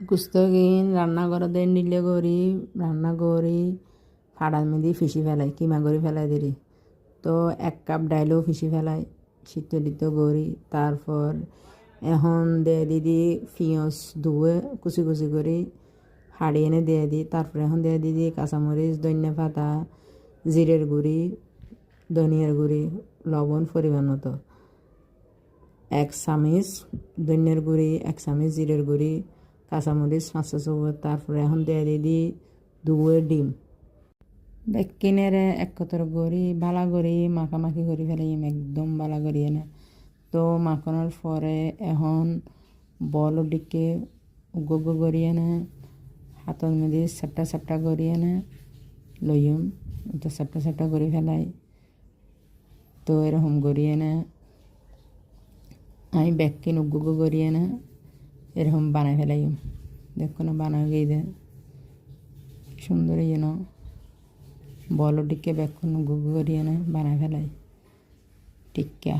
কুস্তগিন রান্নাঘর দিয়ে নিলে করি রান্না করি ফাড়ার মধ্যে ফিসি ফেলাই কিমা করি ফেলাই দিরি তো 1 কাপ ডাইলও ফিসি ফেলাই সিদ্ধ করি তারপর এখন দিয়ে দিদি পিঁয়াজ ধুয়ে কুচি কুচি করে হাড়ি এনে দিয়ে দিই তারপরে এখন দিয়ে দিদি কাঁচামরিচ ধনিয়া পাতা জিরের গুঁড়ি ধনিয়ার গুঁড়ি লবণ পরিমাণ মতো 1 চামচ ধনিয়ার গুঁড়ি 1 চামচ জিরের গুঁড়ি কাঁচামরিচ 5 চৌবত তারপরে এখন দিয়ে দিদি 2 ডিম বেকিনেরে একত্র করি বালা করি মাখামাখি করে ফেলাই একদম বালা করিয়ে না তো মাখানোর পরে এখন বল দিকে উগ্গ করিয়ে না হাতের মধ্যে চাপটা করিয়ে না লইম তো চাপটা করে ফেলাই তো এরকম করিয়ে না আমি বেকিন উগ্গ করিয়ে না এরকম বানাই ফেলাই দেখো না বানাই গিয়ে দেয় সুন্দর যেন বল দিকে বেকুন উগ্গ করিয়ে না বানাই ফেলাই টিক্কা